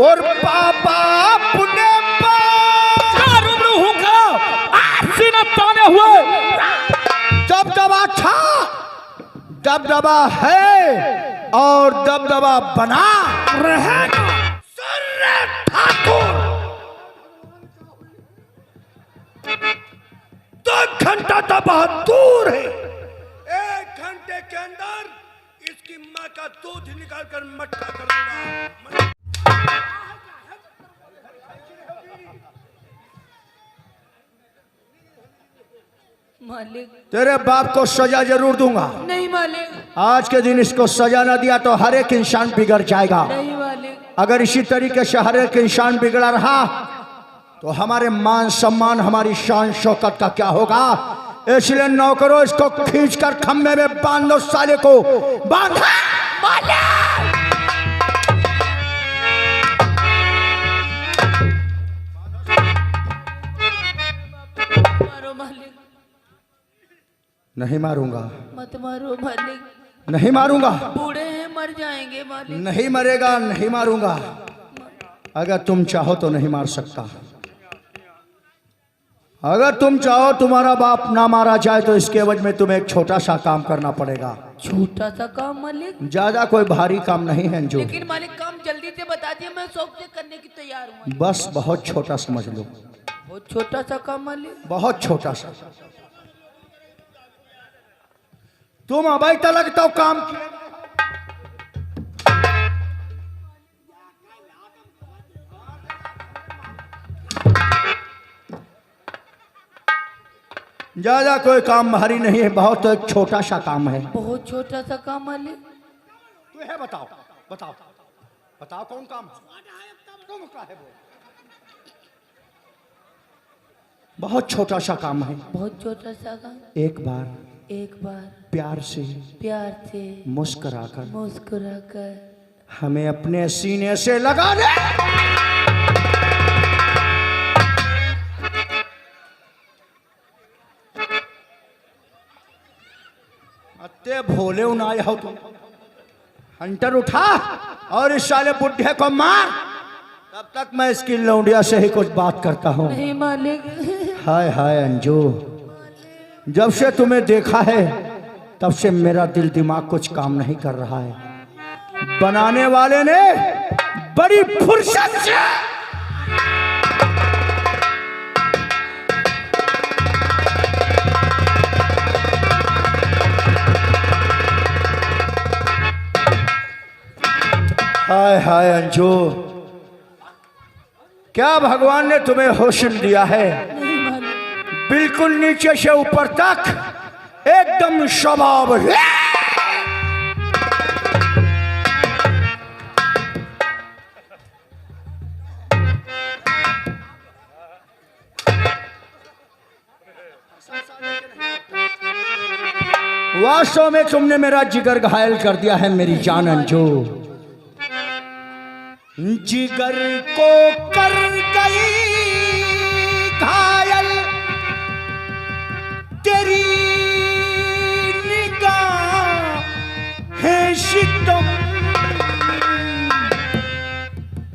और पापा पुण्य हुए दबदबा था, दबदबा है और दबदबा बना रहेगा। ठाकुर 2 घंटा तो बहुत दूर है। 1 घंटे के अंदर इसकी माँ का दूध निकाल कर मट्ठा कर दूंगा। मालिक तेरे बाप को सजा जरूर दूंगा। नहीं मालिक, आज के दिन इसको सजा न दिया तो हर एक इंसान बिगड़ जाएगा। नहीं मालिक, अगर इसी तरीके से हर एक इंसान बिगड़ा रहा तो हमारे मान सम्मान, हमारी शान शौकत का क्या होगा। इसलिए नौकरों इसको खींचकर खम्भे में बांध दो, साले को बांध। मारो मालिक, नहीं मारूंगा, मत मारो मालिक, नहीं मारूंगा। बूढ़े हैं मर जाएंगे मालिक। नहीं मरेगा, नहीं मारूंगा। अगर तुम चाहो तो नहीं मार सकता। अगर तुम चाहो तुम्हारा बाप ना मारा जाए तो इसके एवज में तुम्हें एक छोटा सा काम करना पड़ेगा। छोटा सा काम मालिक? ज्यादा कोई भारी काम नहीं है जो। लेकिन मालिक काम जल्दी से बता दिया, मैं शौक से करने की तैयार हूँ। बस बहुत छोटा समझ लो। बहुत छोटा सा काम मालिक? बहुत छोटा सा। तुम अभी तक तो काम किया। ज्यादा कोई काम भारी नहीं है, बहुत एक छोटा सा काम है। बहुत छोटा सा काम मालिक? तू है, बताओ बताओ बताओ कौन काम तुम का है वो? बहुत छोटा सा काम है। बहुत छोटा सा काम? एक बार प्यार से मुस्कुराकर हमें अपने सीने से लगा दे। अत्ते भोले उनाया हो तुम। हंटर उठा और इस साले बुढ़े को मार, तब तक मैं इसकी लौंडिया से ही कुछ बात करता हूँ। नहीं मालिक। हाय हाय अंजू, जब से तुम्हें देखा है तब से मेरा दिल दिमाग कुछ काम नहीं कर रहा है। बनाने वाले ने बड़ी फुर्सत से हाय हाय अंजू, क्या भगवान ने तुम्हें हुस्न दिया है। बिल्कुल नीचे से ऊपर तक एकदम स्वभाव है। वास्तव में तुमने मेरा जिगर घायल कर दिया है मेरी जान अंजू। जिगर को कर गई घायल तेरी निगाह है सितम,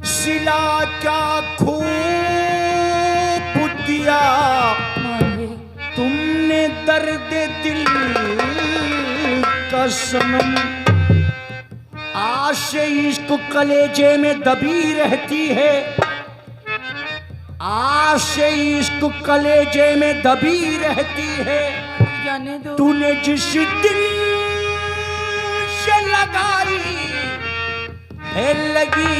सिला क्या खूब दिया तुमने दर्द दिल का सनम। आज से इश्क कलेजे में दबी रहती है, आज से इश्क कलेजे में दबी रहती है। जाने दो। तूने जिस दिल से लगाई है लगी,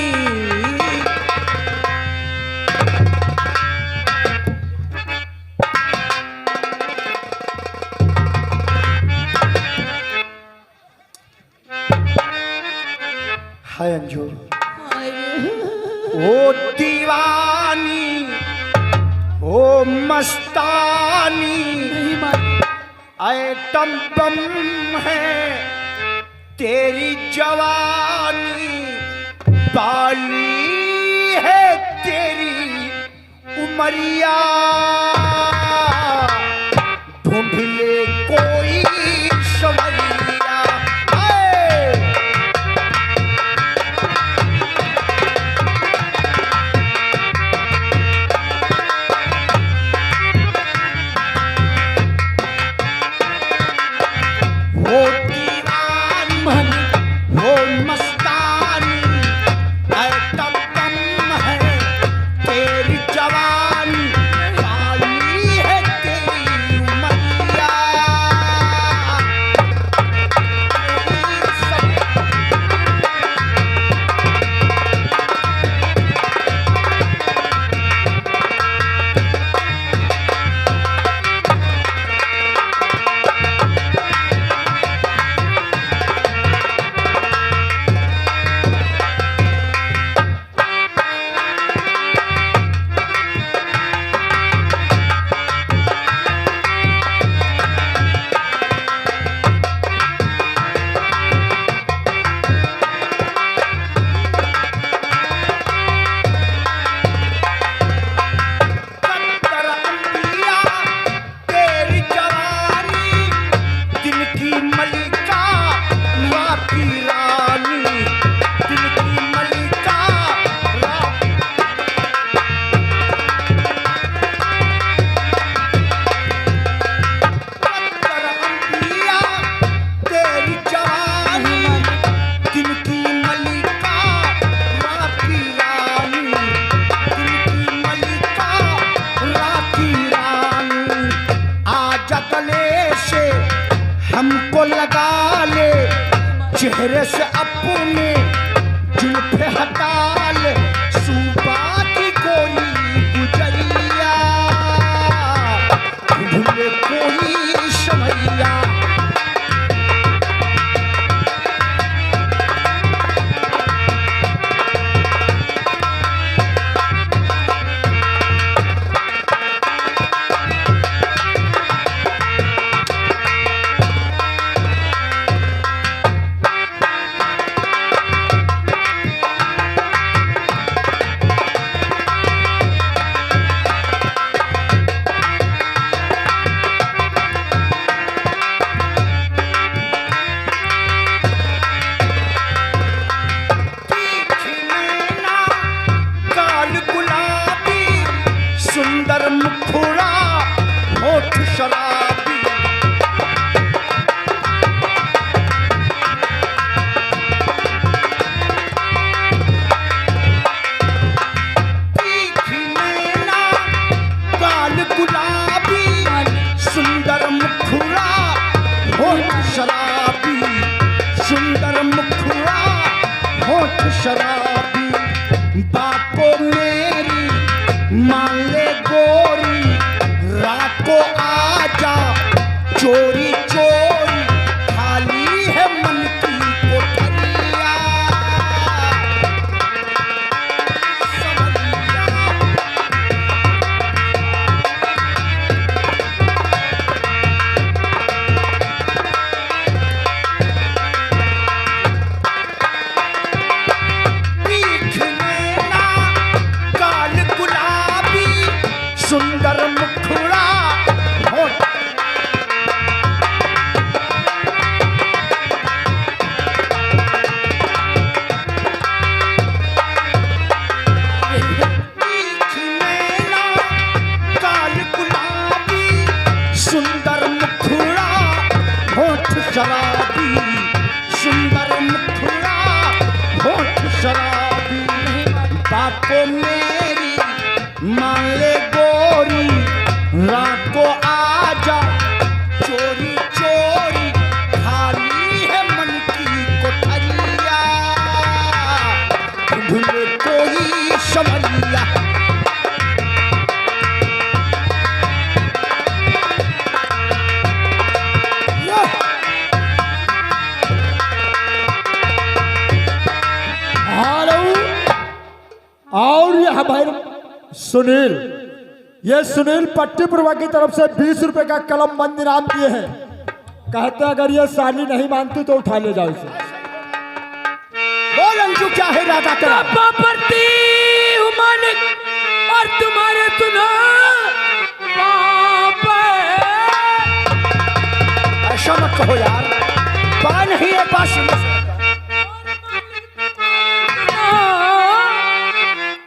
हाय अंजू ओ दीवानी ओ मस्तानी, आइटम बम है तेरी जवानी, बाली है तेरी उमरिया, ढूंढ ले कोई सवरिया। मस्तानी, ऐ तब दम है तेरी जवानी, काली है तेरी उमरिया। हमको लगा ले चेहरे से अपने जुल्फे हटा ले, सुबह की कोई गुजरिया, भूले कोई समैया। सुंदर मुखड़ा होठ शराबी, तीखी नैना गाल गुलाबी, सुंदर मुखड़ा होठ शराबी, सुंदर मुखड़ा होठ शराबी। बातों मेरी मान ले गोरी, रात को आजा चोरी चोरी, खाली है मन की कोठरिया, समरिया। पीठ नैना गाल गुलाबी, सुंदर मुखड़ा होठ, पीठ नैना गाल गुलाबी, सुंदर मुखड़ा होठ शराबी, सुंदर मुखड़ा होठ शराबी। बातों मेरी मान ले गोरी, रात को आजा चोरी चोरी, खाली है मन की कोठरिया, भूले कोई समरिया। और ये हमारे सुनील, ये सुनील पट्टीपुरवा की तरफ से 20 रुपए का कलम बंद इनाम दिए हैं। कहते अगर ये साली नहीं मानती तो उठा ले जाओ इसे। बोल अंजू क्या है राजा तेरा? पड़ती हूँ मालिक और तुम्हारे सुनो ऐसा मत कहो यार, पा नहीं है पास।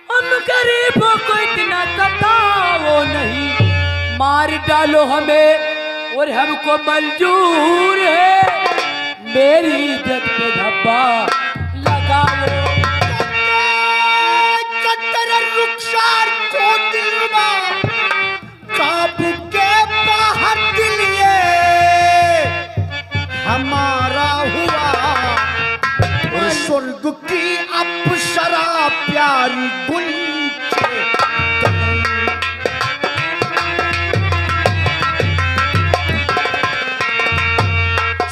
हम गरीबों को इतना सताओ नहीं, मार डालो हमें और हमको मंजूर है, मेरी इज्जत पे धब्बा प्यारी गुंचे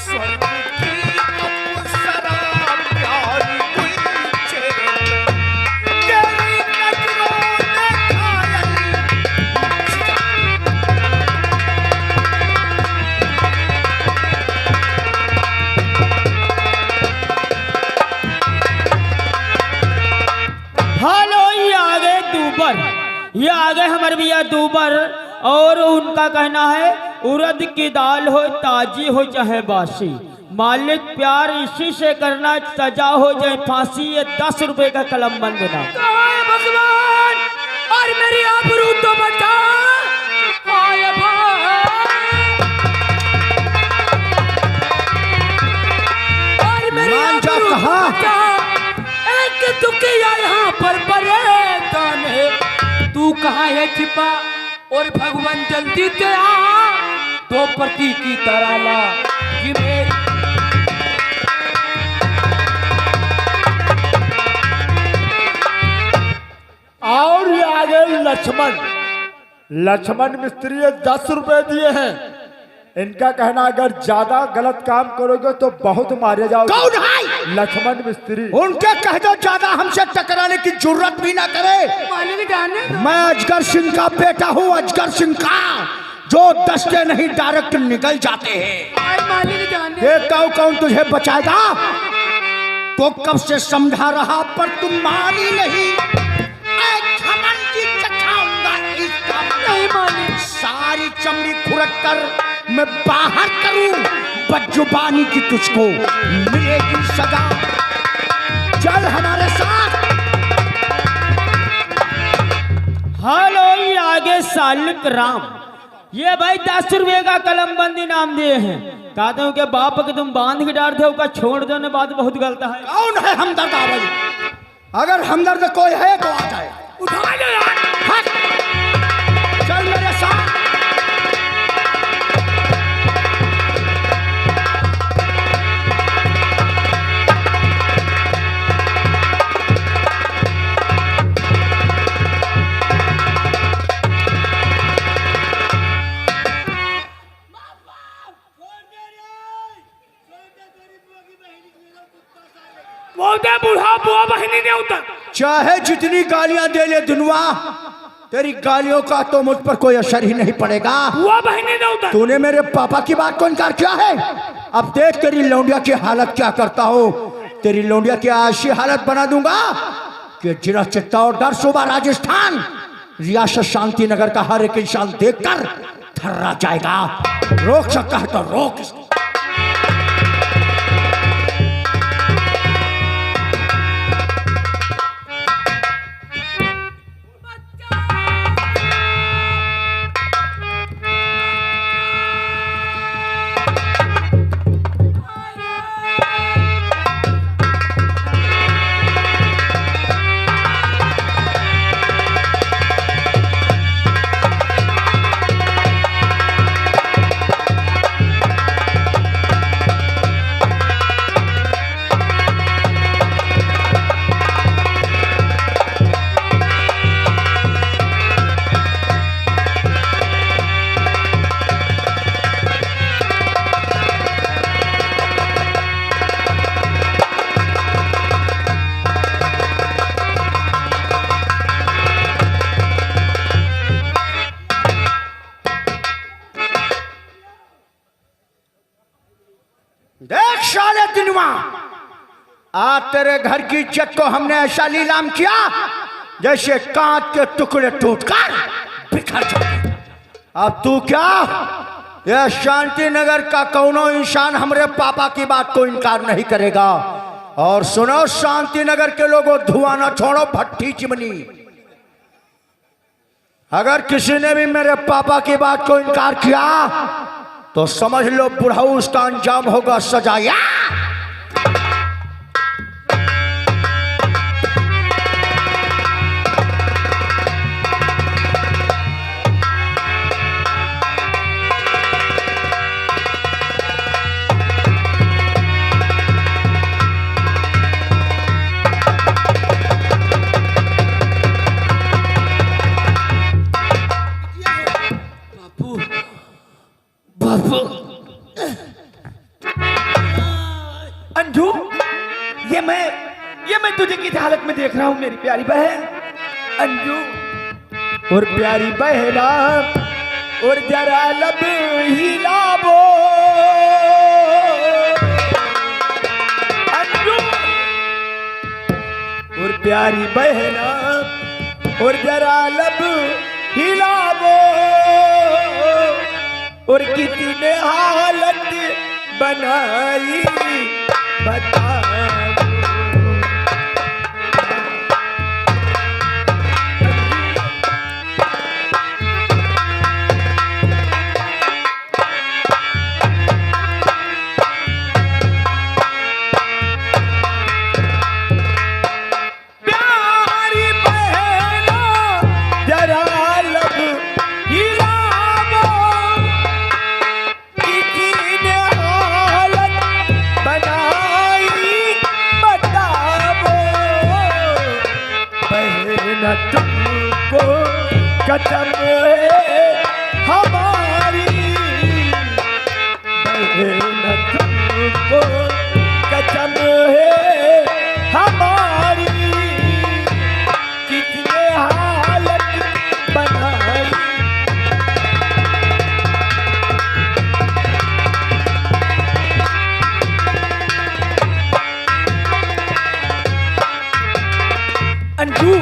स्वर्ग की अप्सरा प्यारी गुंचे तेरी नजरों ने घायल हेलो, ये आ गए हमारे भैया दूबर। और उनका कहना है उड़द की दाल हो ताजी हो चाहे बासी, मालिक प्यार इसी से करना, सजा हो जाए फांसी। ये 10 रुपए का कलम बंद देना। भगवान और मेरी आबरू तो बचा। हाय भाई और मेरी मान जा आबरू तो कहाँ? बचा। एक दुखिया यहाँ पर परेशान है, तू कहाँ है छिपा? और भगवान जल्दी से आ, दो प्रति की तरह ला कि मेरी और ये आ गए लक्ष्मण मिस्त्री 10 रुपए दिए हैं। इनका कहना अगर ज्यादा गलत काम करोगे तो बहुत मारे जाओगे। कौन है? लक्ष्मण मिस्त्री। उनके कह दो ज्यादा हमसे टकराने की जरूरत भी ना करे। मालिक जाने दो। मैं अजगर सिंह का बेटा हूँ, अजगर सिंह का, जो दस्ते नहीं डायरेक्ट निकल जाते हैं। आज मालिक जाने दो। ये कौन तुझे बचाएगा? तो कब से समझा रहा पर तुम मानी नहीं। नहीं मालिक। सारी चमड़ी खुरक कर मैं बाहर करूं, बदजुबानी की तुझको मिलेगी सजा। चल हमारे साथ। हेलो, ये आगे सालिक राम। ये भाई 10 रुपए का कलम बंद इनाम दिए हैं। कहते हो कि बाप के तुम बांध के डाल दो, छोड़ दो, बात बहुत गलत है। कौन है हमदर्द? आवाज अगर हमदर्द कोई है तो आ जाए। उठा लो यार। हट। चल मेरे साथ। बूढ़ा बुआ बहनी ने उतर। चाहे जितनी गालियां दे ले दुनवा, तेरी गालियों का तो मुझ पर कोई असर ही नहीं पड़ेगा। बुआ बहनी ने उतर। तूने मेरे पापा की बात को इनकार किया है। अब देख तेरी लौंडिया की हालत क्या करता हो। तेरी लौंडिया की ऐसी हालत बना दूंगा कि जिला चित्तौड़ डर सूबा राजस्थान रियासत शांति नगर का हर एक इंसान देखकर थर्रा जाएगा। रोक सकता है तो रोक इसको। देख साले दिनवा, आज तेरे घर की इज्जत को हमने ऐसा नीलाम किया जैसे कांच के टुकड़े टूटकर बिखर जाते। अब तू क्या, यह शांति नगर का कौनो इंसान हमारे पापा की बात को इनकार नहीं करेगा। और सुनो शांति नगर के लोगों, धुआं ना छोड़ो, भट्टी चिमनी। अगर किसी ने भी मेरे पापा की बात को इनकार किया तो समझ लो बुढ़ाऊ उसका अंजाम होगा सजाया। ये मैं तुझे किस हालत में देख रहा हूँ मेरी प्यारी बहन अंजू। और प्यारी बहना और जरा लब हिलावो अंजू और प्यारी बहना और जरा लब हिलावो और कितने हालत बनाई बताओ। तुमको कदम है हमारी बहन, तुमको कदम है हमारी कितने हालत बनाई। अंजू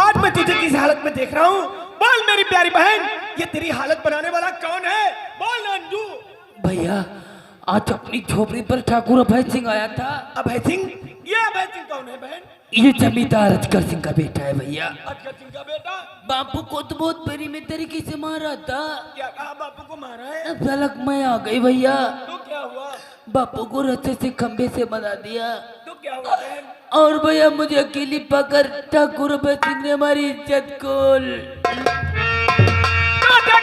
आज मैं तुझे किस हालत में देख रहा हूँ? बोल मेरी प्यारी बहन, ये तेरी हालत बनाने वाला कौन है? बोल अंजू। भैया आज अपनी झोपड़ी पर ठाकुर अभय सिंह आया था। अभय सिंह? ये अभय सिंह कौन है बहन? ये जमींदार अजगर सिंह का बेटा है भैया। अजगर सिंह का बेटा? बापू को तो बहुत बेरी में तरीके से मारा था। क्या कहा? बापू को मारा है? अब झलक मैं आ गई भैया। तो क्या हुआ? बापू को रस्से से खंबे से बना दिया। तो क्या हुआ बहन? और भैया मुझे अकेली पकड़ ठाकुर अभय सिंह ने हमारी इज्जत को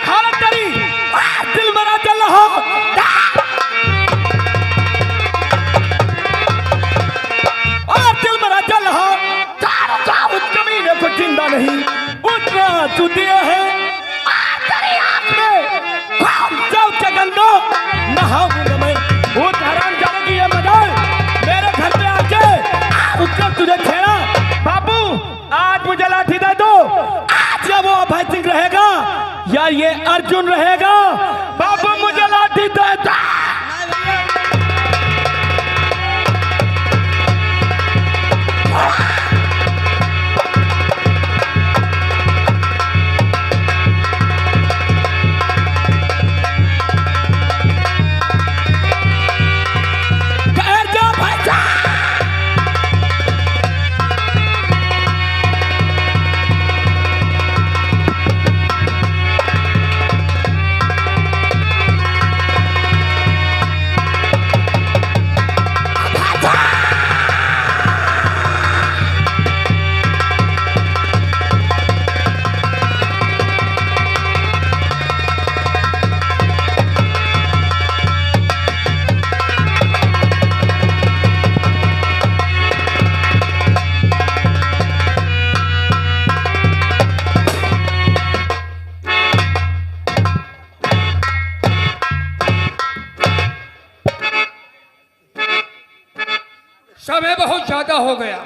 हालत तेरी दिल मरा चल रहा और दिल मरा चल रहा उस कमीने को जिंदा नहीं उतना चुदिया है गंदा नहाऊंगा मैं। वो हराम जाने की ये मजाल मेरे घर पे आके उसका तुझे छेड़ा। बाबू आज मुझे लाठी दे दो। आज या वो अभय सिंह रहेगा या ये अर्जुन रहेगा। बाबू मुझे लाठी दे दो। समय बहुत ज्यादा हो गया।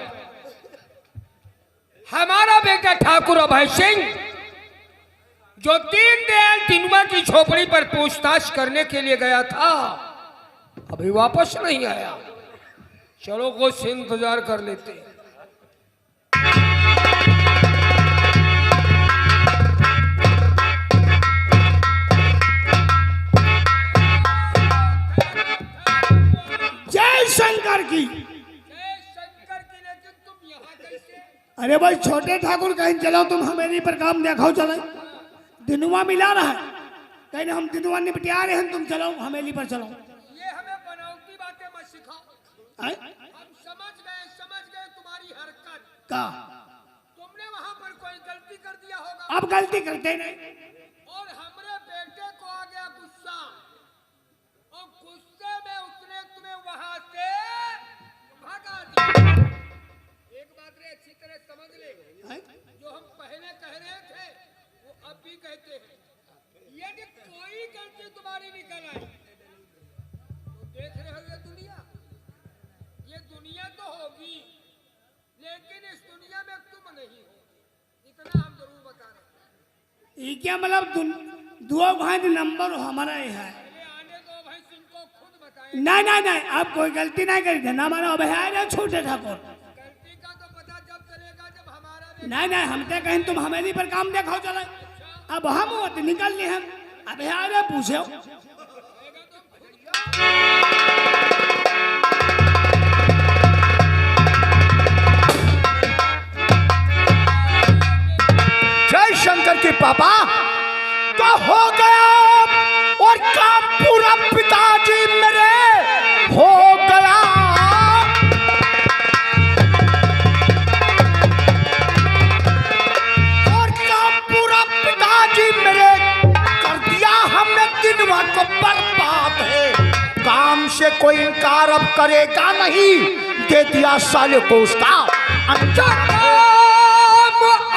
हमारा बेटा ठाकुर अभय सिंह जो दीनदयाल तिनुआ की झोपड़ी पर पूछताछ करने के लिए गया था अभी वापस नहीं आया। चलो कुछ इंतजार कर लेते हैं। जय शंकर की। अरे भाई छोटे ठाकुर कहीं चलो तुम हमें पर काम देखो चले दिनुआ मिला रहा है कहीं हम दिनुआ निपटिया रहे हैं तुम चलो हमेली पर चलो। ये हमें बनावटी बातें मत सिखाओ। हम समझ गए तुम्हारी हरकत का तुमने वहां पर कोई गलती कर दिया होगा। अब गलती करते नहीं और हमरे बेटे को आ गया गुस्सा और गुस्से में उसने तुम्हें वहां से भगा दिया। एक बात रे अच्छी तरह समझ ले जो हम पहले कह रहे थे वो अब भी कहते हैं। यदि कोई गलती तुम्हारी निकल आई तो देख रहे हो ये दुनिया तो होगी, लेकिन इस दुनिया में तुम नहीं हो, इतना हम जरूर बता रहे हैं। ये क्या मतलब दो भाई नंबर हमारा ही है। पहले आने दो भाई, इनको खुद बताएं। नहीं आप कोई गलती नहीं करी थे ना, हमारा अब है ना छोटे ठाकुर। गलती का तो पता जब चलेगा जब हमारा भी नहीं हम तो कहीं तुम हमें पर काम देखो चले। अब हम होते निकल लिए हम, अब है पूछो। जय शंकर के पापा, तो हो गया और काम पूरा पिताजी मेरे हो गया। और काम पूरा पिताजी मेरे कर दिया हमने, दिनवा को बर्बाद है। काम से कोई इनकार अब करेगा नहीं, दे दिया साले को उसका अंजाम।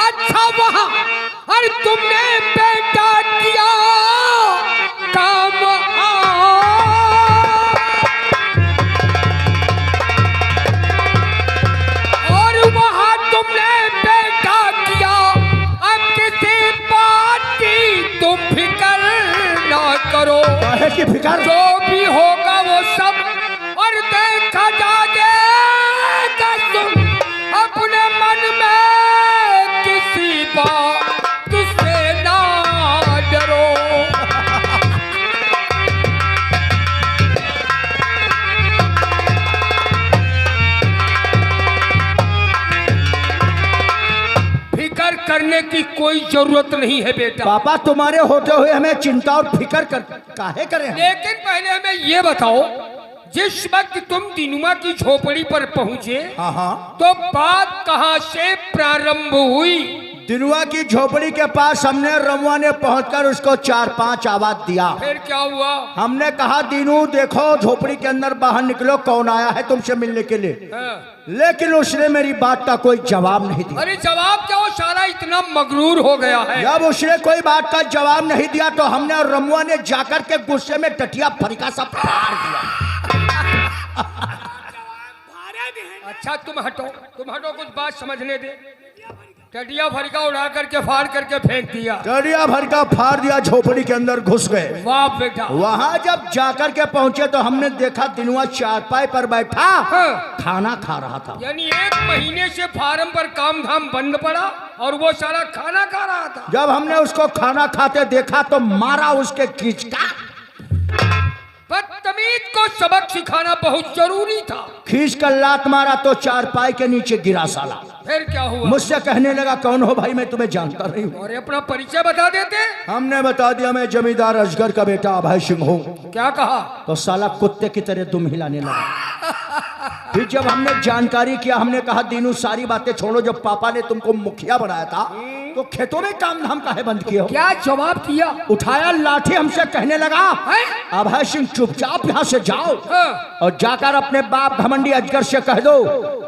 अच्छा वहाँ, अरे तुमने बेटा किया काम और वहाँ तुमने बेटा किया। अब किसी बात की तुम फिक्र ना करो, काहे की फिकर? जो भी होगा वो सब और देखा जाएगा। तुम अपने मन में किसी बात से ना डरो। फिकर करने की कोई जरूरत नहीं है बेटा। पापा तुम्हारे होते हुए हमें चिंता और फिकर काहे करें हम? लेकिन पहले हमें ये बताओ, जिस वक्त तुम दिनुमा की झोपड़ी पर पहुंचे हाँ तो बात कहां से प्रारंभ हुई? दिनुआ की झोपड़ी के पास हमने रमुआ ने पहुंचकर उसको 4-5 आवाज दिया। फिर क्या हुआ? हमने कहा दीनू देखो झोपड़ी के अंदर बाहर निकलो, कौन आया है तुमसे मिलने के लिए। हाँ। लेकिन उसने मेरी बात का कोई जवाब नहीं दिया। अरे जवाब क्या, वो साला इतना मगरूर हो गया है। जब उसने कोई बात का जवाब नहीं दिया तो हमने और रमुआ ने जाकर के गुस्से में टटिया फरिका सा फाड़ दिया। अच्छा तुम हटो, कुछ बात समझने दे। टटिया फरिका उड़ा करके फाड़ करके फेंक दिया। टटिया फरिका फाड़ दिया, झोपड़ी के अंदर घुस गए। वाह बेटा। वहां जब जाकर के पहुंचे तो हमने देखा दिनुआ चारपाई पर बैठा हाँ। खाना खा रहा था। यानी 1 महीने से फार्म पर काम धाम बंद पड़ा और वो सारा खाना खा रहा था। जब हमने उसको खाना खाते देखा तो मारा उसके खींचका। बदतमीज को सबक सिखाना बहुत जरूरी था। खींच कर लात मारा तो चारपाई के नीचे गिरा साला। फिर क्या हुआ? मुझसे कहने लगा कौन हो भाई, मैं तुम्हें जानता नहीं हूँ। और अपना परिचय बता देते। हमने बता दिया मैं जमींदार अजगर का बेटा अभय सिंह हूँ। क्या कहा? तो साला कुत्ते की तरह दुम हिलाने लगा। फिर जब हमने जानकारी किया, हमने कहा दीनू सारी बातें छोड़ो, जब पापा ने तुमको मुखिया बनाया था तो खेतों में काम धाम काहे बंद किए हो? क्या जवाब दिया? उठाया लाठी, हमसे कहने लगा हैं? अभय सिंह चुपचाप यहाँ से जाओ हाँ। और जाकर अपने बाप घमंडी अजगर से कह दो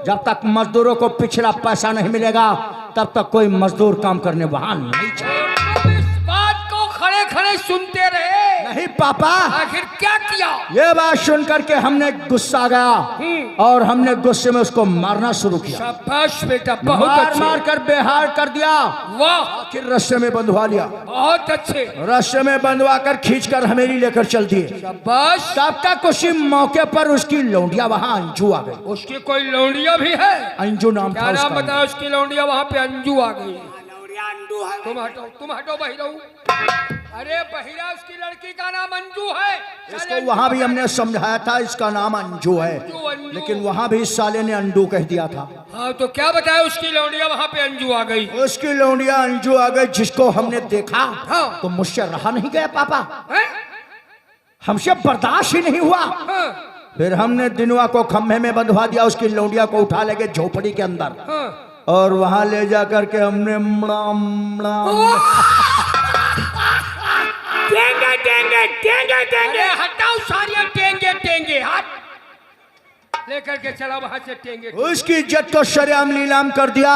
जब तक मजदूरों को पिछला पैसा नहीं मिलेगा तब तक कोई मजदूर काम करने वहां नहीं जाए। तुम इस बात को खड़े खड़े सुनते रहे? नहीं पापा। आखिर क्या किया? ये बात सुनकर के हमने गुस्सा गया और हमने गुस्से में उसको मारना शुरू किया। शाबाश बेटा, बहुत मार अच्छे। मार कर बेहाल कर दिया। वाह, फिर रस्से में बंधवा लिया। बहुत अच्छे। रस्से में बंधवा कर खींच कर हमेरी लेकर चल दिए। शाबाश। तब तक उसी मौके पर उसकी लौंडिया वहां अंजू आ गई। उसकी कोई लौंडिया भी है? अंजू नाम क्या था नाम उसका। बताया उसकी? लौंडिया वहां पे अंजू आ गई। तुम हटो बहिरा। अरे बहिरा, उसकी लड़की का नाम अंजू है। इसको वहां भी हमने समझाया था इसका नाम अंजू है, अंजू। लेकिन वहां भी इस साले ने अंडू कह दिया था। हाँ तो क्या बताया? उसकी लौंडिया वहां पे अंजू आ गई। उसकी लौंडिया अंजू आ गई, जिसको हमने देखा हाँ। तो मुझसे रहा नहीं गया पापा, हैं? हमसे बर्दाश्त ही नहीं हुआ। हाँ। फिर हमने दिनुआ को खम्भे में बंधवा दिया, उसकी लौंडिया को उठा ले गए झोपड़ी के अंदर हाँ। और वहां ले जाकर के हमने अरे हटाओ सारियां टेंगे हट। लेकर के चला वहां से टेंगे। उसकी इज्जत को शरेआम नीलाम कर दिया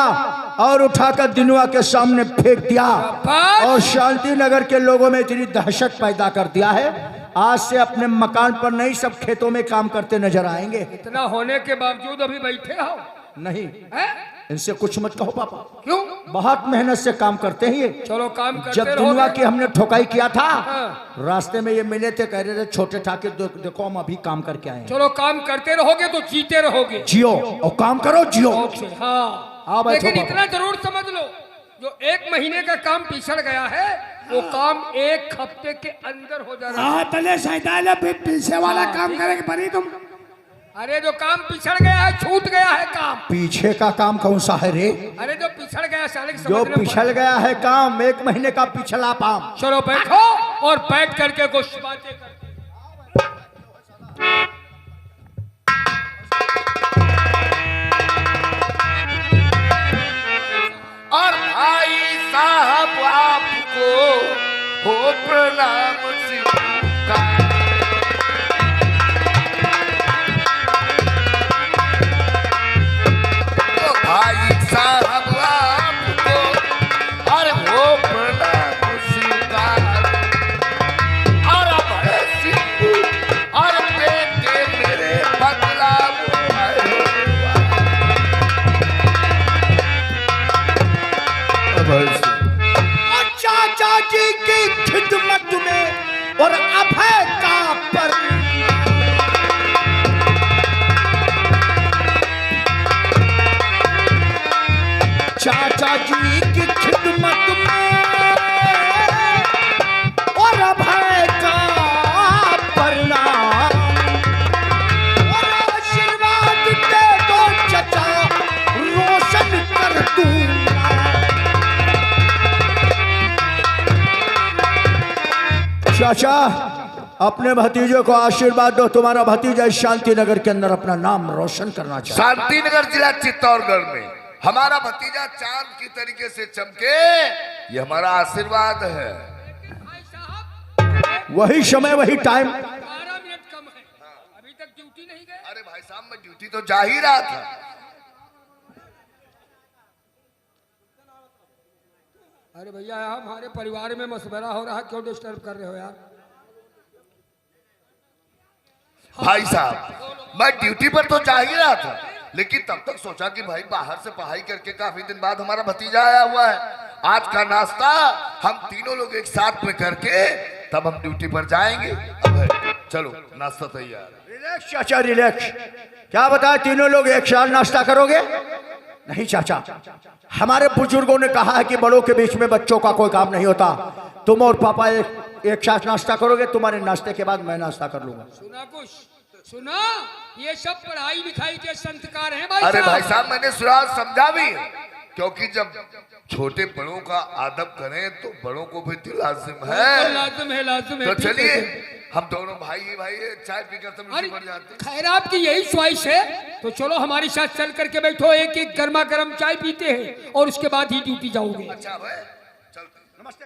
और उठाकर दिनुआ के सामने फेंक दिया बस। और शांति नगर के लोगों में इतनी दहशत पैदा कर दिया है। आज से अपने मकान पर नहीं, सब खेतों में काम करते नजर आएंगे। इतना होने के बावजूद अभी बैठे हो? नहीं, हैं? इनसे कुछ मत कहो पापा, क्यों? बहुत मेहनत से काम करते हैं ये। चलो काम करते जब रहोगे। दुनिया की हमने ठोकाई किया था, हाँ। रास्ते में ये मिले थे, कह रहे थे छोटे ठाकुर देखो हम अभी काम करके आए हैं। चलो काम करते रहोगे तो जीते रहोगे। जियो और काम करो, जियो। ओके, हाँ। हाँ, बैठो लेकिन बाबा। इतना जरूर समझ लो, जो 1 महीने का काम पिछड़ गया है वो काम 1 हफ्ते के अंदर हो जा रहा है। तले सैतान पीछे वाला काम करेंगे बनी तुम। अरे जो काम पिछड़ गया है, छूट गया है काम। पीछे का काम कौन सा है रे? अरे जो पिछड़ गया साले की जो समझने में पिछल गया है काम, 1 महीने का पिछला पाम। चलो बैठो और बैठ करके कुछ बातें करते हैं। और भाई साहब आपको हो प्रणाम स्वीकार। तो भाई साहब आपको और हो प्रणाम स्वीकार। और अब है सिद्धू और बेटे मेरे बदलाव और चाचा जी की खिदमत में और अभय का पर चाचा जी की खिदमत में और अभय का प्रणाम और आशीर्वाद दे दो चाचा, रोशन कर दूंगा। चाचा, अपने भतीजे को आशीर्वाद दो, तुम्हारा भतीजा इस शांति नगर के अंदर अपना नाम रोशन करना चाहिए। शांति नगर जिला चित्तौड़गढ़ में हमारा भतीजा चांद की तरीके से चमके, ये हमारा आशीर्वाद है। भाई साहब वही समय वही टाइम। 12 मिनट कम है, अभी तक ड्यूटी नहीं गए। अरे भाई साहब, मैं ड्यूटी तो जा ही रहा था। अरे भैया हमारे परिवार में मशवरा हो रहा है, क्यों डिस्टर्ब कर रहे हो यार? भाई साहब, मैं ड्यूटी पर तो जा ही रहा था, लेकिन तब तक सोचा कि भाई बाहर से पढ़ाई करके काफी दिन बाद हमारा भतीजा आया हुआ है, आज का नाश्ता हम तीनों लोग एक साथ में करके तब हम ड्यूटी पर जाएंगे। अब चलो नाश्ता तैयार। रिलैक्स चाचा, रिलैक्स। क्या बताया, तीनों लोग एक साथ नाश्ता करोगे? नहीं चाचा, हमारे बुजुर्गों ने कहा है कि बड़ों के बीच में बच्चों का कोई काम नहीं होता। तुम और पापा एक साथ नाश्ता करोगे, तुम्हारे नाश्ते के बाद मैं नाश्ता कर लूंगा। सुना कुछ? सुना? ये सब पढ़ाई लिखाई के संस्कार हैं भाई अरे साहब। भाई साहब, मैंने सुना समझा भी है, क्योंकि जब छोटे बड़ों का आदब करें तो बड़ों को भी तो लाजिम है। लाजिम है, लाजिम है। तो ठीक है, चलिए ठीक है। हम दोनों भाई चाय पीकर सब अरे नीचे बढ़ जाते हैं। खैर आपकी यही ख्वाहिश है तो चलो हमारे साथ चल करके बैठो, एक एक गर्मा गर्म चाय पीते हैं और उसके बाद ही ड्यूटी जाओगे। अच्छा भाई चलते।